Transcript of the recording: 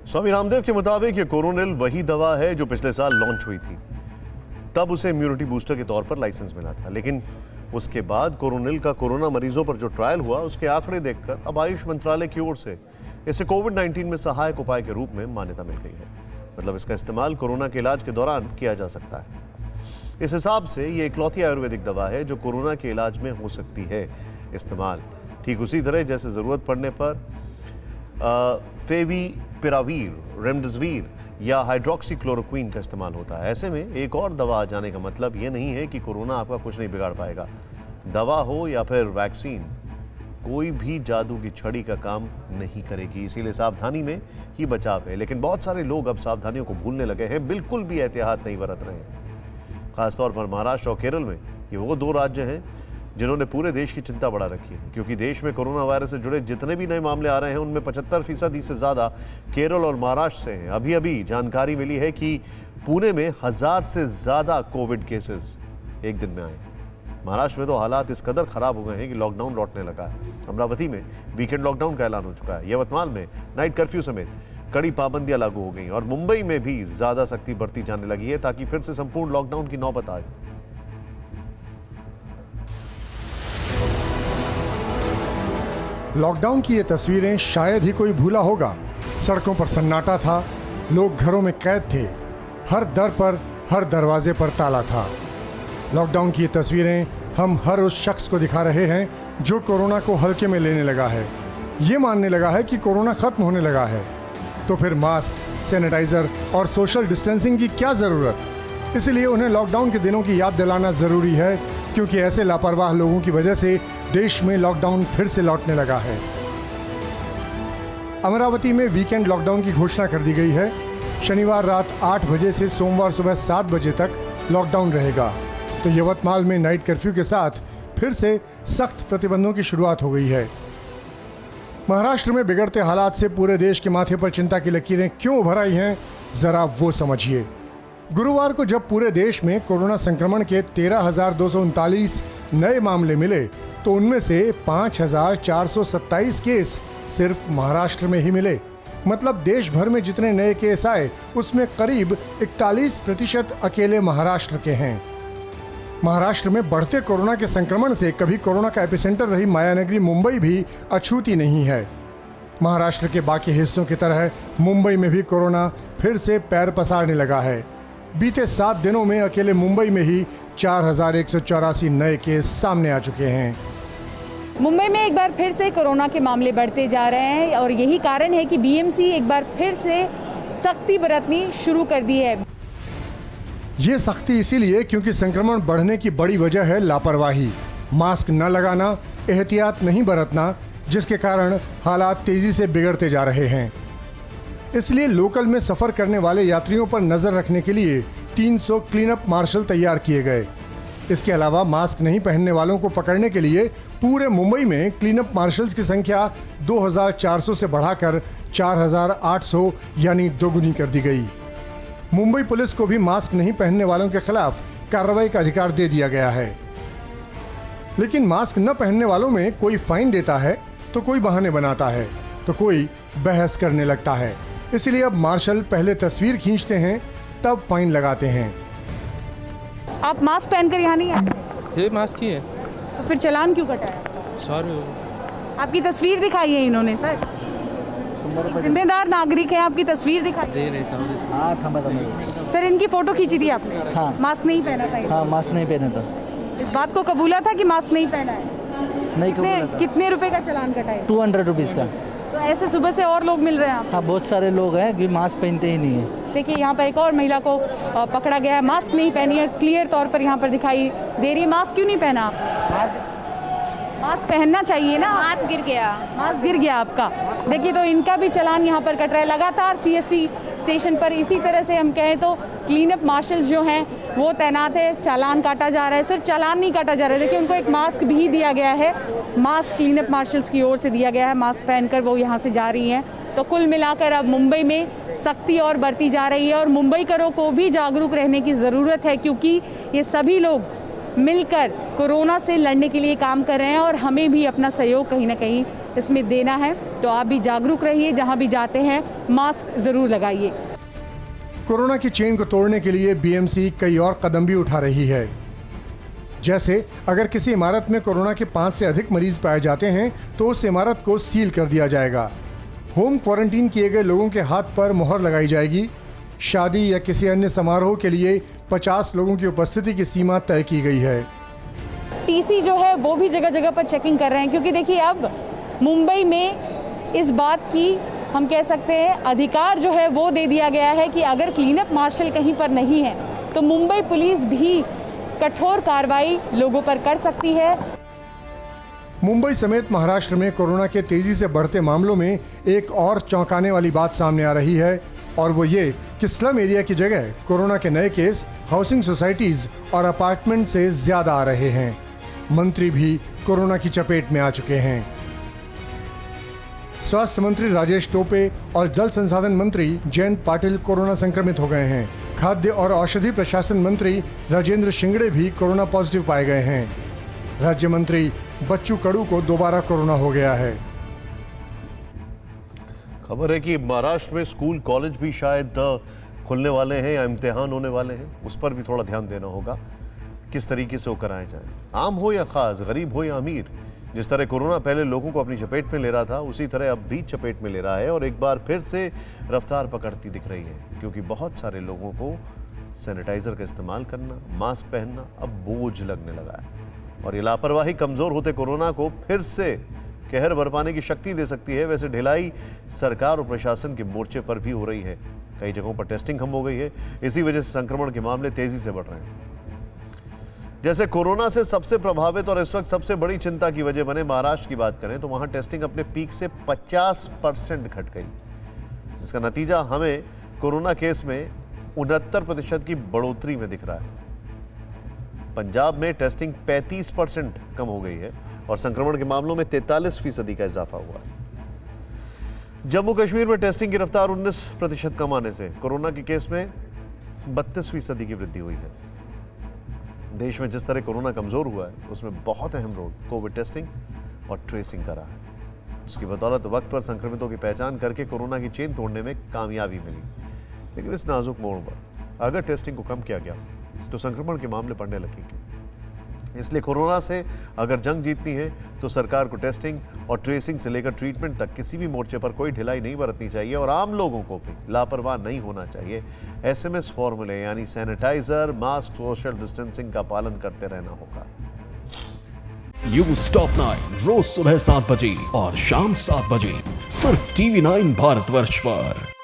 स्वामी रामदेव के मुताबिक ये कोरोनिल वही दवा है जो पिछले साल लॉन्च हुई थी। तब उसे इम्यूनिटी बूस्टर के तौर पर लाइसेंस मिला था, लेकिन उसके बाद कोरोनिल का कोरोना मरीजों पर जो ट्रायल हुआ उसके आंकड़े देखकर अब आयुष मंत्रालय की ओर से इसे कोविड-19 में सहायक उपाय के रूप में मान्यता मिल गई है। मतलब इसका इस्तेमाल कोरोना के इलाज के दौरान किया जा सकता है। इस हिसाब से ये इकलौती आयुर्वेदिक दवा है जो कोरोना के इलाज में हो सकती है इस्तेमाल, ठीक उसी तरह जैसे जरूरत पड़ने पर फेविपिरावीर, रेमडेसिविर या हाइड्रोक्सीक्लोरोक्वीन का इस्तेमाल होता है। ऐसे में एक और दवा आ जाने का मतलब ये नहीं है कि कोरोना आपका कुछ नहीं बिगाड़ पाएगा। दवा हो या फिर वैक्सीन, कोई भी जादू की छड़ी का काम नहीं करेगी, इसीलिए सावधानी में ही बचाव है। लेकिन बहुत सारे लोग अब सावधानियों को भूलने लगे हैं, बिल्कुल भी एहतियात नहीं बरत रहे हैं। खासतौर पर महाराष्ट्र और केरल में ये वो दो राज्य हैं जिन्होंने पूरे देश की चिंता बढ़ा रखी है, क्योंकि देश में कोरोना वायरस से जुड़े जितने भी नए मामले आ रहे हैं उनमें 75% से ज़्यादा केरल और महाराष्ट्र से हैं। अभी अभी जानकारी मिली है कि पुणे में 1000 से ज़्यादा कोविड केसेस एक दिन में आए। महाराष्ट्र में तो हालात इस कदर खराब हो गए हैं कि लॉकडाउन लौटने लगा है। अमरावती में वीकेंड लॉकडाउन का ऐलान हो चुका है। यवतमाल में नाइट कर्फ्यू समेत कड़ी पाबंदियां लागू हो गई और मुंबई में भी ज्यादा सख्ती बरती जाने लगी है ताकि फिर से संपूर्ण लॉकडाउन की नौबत आए। लॉकडाउन की ये तस्वीरें शायद ही कोई भूला होगा। सड़कों पर सन्नाटा था, लोग घरों में कैद थे, हर दर पर, हर दरवाजे पर ताला था। लॉकडाउन की ये तस्वीरें हम हर उस शख्स को दिखा रहे हैं जो कोरोना को हल्के में लेने लगा है, ये मानने लगा है कि कोरोना खत्म होने लगा है। तो फिर मास्क, सैनिटाइजर और सोशल डिस्टेंसिंग की क्या ज़रूरत? इसलिए उन्हें लॉकडाउन के दिनों की याद दिलाना ज़रूरी है, क्योंकि ऐसे लापरवाह लोगों की वजह से देश में लॉकडाउन फिर से लौटने लगा है। अमरावती में वीकेंड लॉकडाउन की घोषणा कर दी गई है। शनिवार रात 8 बजे से सोमवार सुबह 7 बजे तक लॉकडाउन रहेगा। तो यवतमाल में नाइट कर्फ्यू के साथ फिर से सख्त प्रतिबंधों की शुरुआत हो गई है। महाराष्ट्र में बिगड़ते हालात से पूरे देश के माथे पर चिंता की लकीरें क्यों उभर आई हैं, जरा वो समझिए। गुरुवार को जब पूरे देश में कोरोना संक्रमण के 13,239 नए मामले मिले तो उनमें से 5,427 केस सिर्फ महाराष्ट्र में ही मिले। मतलब देश भर में जितने नए केस आए उसमें करीब 41% अकेले महाराष्ट्र के हैं। महाराष्ट्र में बढ़ते कोरोना के संक्रमण से कभी कोरोना का एपिसेंटर रही मायानगरी मुंबई भी अछूती नहीं है। महाराष्ट्र के बाकी हिस्सों की तरह मुंबई में भी कोरोना फिर से पैर पसारने लगा है। बीते 7 दिनों में अकेले मुंबई में ही 4,184 नए केस सामने आ चुके हैं। मुंबई में एक बार फिर से कोरोना के मामले बढ़ते जा रहे हैं और यही कारण है कि बीएमसी एक बार फिर से सख्ती बरतनी शुरू कर दी है। ये सख्ती इसीलिए क्योंकि संक्रमण बढ़ने की बड़ी वजह है लापरवाही, मास्क न लगाना, एहतियात नहीं बरतना, जिसके कारण हालात तेजी से बिगड़ते जा रहे हैं। इसलिए लोकल में सफर करने वाले यात्रियों पर नजर रखने के लिए 300 क्लीन अप मार्शल तैयार किए गए। इसके अलावा मास्क नहीं पहनने वालों को पकड़ने के लिए पूरे मुंबई में क्लीन अप मार्शल्स की संख्या 2,400 से बढ़ाकर 4,800 यानी दोगुनी कर दी गई। मुंबई पुलिस को भी मास्क नहीं पहनने वालों के खिलाफ कार्रवाई का अधिकार दे दिया गया है। लेकिन मास्क न पहनने वालों में कोई फाइन देता है तो कोई बहाने बनाता है तो कोई बहस करने लगता है। इसलिए अब मार्शल पहले तस्वीर खींचते हैं तब फाइन लगाते हैं। आप मास्क पहनकर यहाँ नहीं आए? ये मास्क ही है। तो फिर चालान क्यों कटाया? सॉरी। आपकी तस्वीर दिखाई है इन्होंने सर, जिम्मेदार नागरिक है, आपकी तस्वीर दिखाई दे रहे सर। इनकी फोटो खींची थी आपने? हाँ। मास्क नहीं पहना था? हाँ, मास्क नहीं पहना था। इस बात को कबूला था कि मास्क नहीं पहना है? नहीं कबूला था। कितने रुपए का चालान कटाया? 200 रुपीज़ का। तो ऐसे सुबह से और लोग मिल रहे हैं आपको? हाँ, बहुत सारे लोग हैं कि मास्क पहनते ही नहीं है। देखिए यहाँ पर एक और महिला को पकड़ा गया है, मास्क नहीं पहनी है, क्लियर तौर पर यहाँ पर दिखाई दे रही है। मास्क क्यों नहीं पहना? मास्क पहनना चाहिए ना। मास्क गिर गया। मास्क गिर गया आपका। देखिए तो इनका भी चालान यहाँ पर कट रहा है लगातार। सीएसटी स्टेशन पर इसी तरह से हम कहें तो क्लीन अप मार्शल्स जो हैं वो तैनात है, चालान काटा जा रहा है। सिर्फ चालान नहीं काटा जा रहा है, देखिए उनको एक मास्क भी दिया गया है। मास्क क्लीन अप मार्शल्स की ओर से दिया गया है, मास्क पहनकर वो यहाँ से जा रही हैं। तो कुल मिलाकर अब मुंबई में सख्ती और बढ़ती जा रही है और मुंबईकरों को भी जागरूक रहने की ज़रूरत है, क्योंकि ये सभी लोग मिलकर कोरोना से लड़ने के लिए काम कर रहे हैं और हमें भी अपना सहयोग कहीं ना कहीं इसमें देना है। तो आप भी जागरूक रहिए, जहाँ भी जाते हैं मास्क ज़रूर लगाइए। कोरोना की चेन को तोड़ने के लिए बीएमसी कई और कदम भी उठा रही है। जैसे अगर किसी इमारत में कोरोना के 5 से अधिक मरीज पाए जाते हैं तो उस इमारत को सील कर दिया जाएगा। होम क्वारंटीन किए गए लोगों के हाथ पर मोहर लगाई जाएगी। शादी या किसी अन्य समारोह के लिए 50 लोगों की उपस्थिति की सीमा तय की गई है। टीसी जो है वो भी जगह जगह पर चेकिंग कर रहे हैं, क्योंकि देखिए अब मुंबई में इस बात की हम कह सकते हैं अधिकार जो है वो दे दिया गया है कि अगर क्लीन अप मार्शल कहीं पर नहीं है तो मुंबई पुलिस भी कठोर कार्रवाई लोगों पर कर सकती है। मुंबई समेत महाराष्ट्र में कोरोना के तेजी से बढ़ते मामलों में एक और चौंकाने वाली बात सामने आ रही है, और वो ये कि स्लम एरिया की जगह कोरोना के नए केस हाउसिंग सोसाइटीज और अपार्टमेंट से ज्यादा आ रहे हैं। मंत्री भी कोरोना की चपेट में आ चुके हैं। स्वास्थ्य मंत्री राजेश टोपे और जल संसाधन मंत्री जयंत पाटिल कोरोना संक्रमित हो गए हैं। खाद्य और औषधि प्रशासन मंत्री राजेंद्र शिंगड़े भी कोरोना पॉजिटिव पाए गए हैं। राज्य मंत्री बच्चू कडू को दोबारा कोरोना हो गया है। खबर है कि महाराष्ट्र में स्कूल कॉलेज भी शायद खुलने वाले हैं या इम्तिहान होने वाले हैं, उस पर भी थोड़ा ध्यान देना होगा किस तरीके से वो कराए जाएं। आम हो या खास, गरीब हो या अमीर, जिस तरह कोरोना पहले लोगों को अपनी चपेट में ले रहा था उसी तरह अब भी चपेट में ले रहा है और एक बार फिर से रफ्तार पकड़ती दिख रही है, क्योंकि बहुत सारे लोगों को सैनिटाइजर का इस्तेमाल करना, मास्क पहनना अब बोझ लगने लगा है और ये लापरवाही कमजोर होते कोरोना को फिर से कहर बरपाने की शक्ति दे सकती है। वैसे ढिलाई सरकार और प्रशासन के मोर्चे पर भी हो रही है। कई जगहों पर टेस्टिंग कम हो गई है, इसी वजह से संक्रमण के मामले तेजी से बढ़ रहे हैं। जैसे कोरोना से सबसे प्रभावित और इस वक्त सबसे बड़ी चिंता की वजह बने महाराष्ट्र की बात करें तो वहां टेस्टिंग अपने पीक से 50% घट गई, जिसका नतीजा हमें कोरोना केस में 69% की बढ़ोतरी में दिख रहा है। पंजाब में टेस्टिंग 35% कम हो गई है और संक्रमण के मामलों में 43% का इजाफा हुआ है। जम्मू कश्मीर में टेस्टिंग की रफ्तार 19% कम आने से कोरोना के केस में 32% की वृद्धि हुई है। देश में जिस तरह कोरोना कमजोर हुआ है उसमें बहुत अहम रोल कोविड टेस्टिंग और ट्रेसिंग का रहा है, जिसकी बदौलत वक्त पर संक्रमितों की पहचान करके कोरोना की चेन तोड़ने में कामयाबी मिली। लेकिन इस नाजुक मोड़ पर अगर टेस्टिंग को कम किया गया तो संक्रमण के मामले बढ़ने लगेंगे। इसलिए कोरोना से अगर जंग जीतनी है तो सरकार को टेस्टिंग और ट्रेसिंग से लेकर ट्रीटमेंट तक किसी भी मोर्चे पर कोई ढिलाई नहीं बरतनी चाहिए और आम लोगों को भी लापरवाह नहीं होना चाहिए। SMS फॉर्मूले यानी सैनिटाइजर, मास्क, सोशल डिस्टेंसिंग का पालन करते रहना होगा। न्यूज़ टॉप 9 रोज सुबह 7 बजे और शाम 7 बजे सिर्फ TV9 भारतवर्ष पर।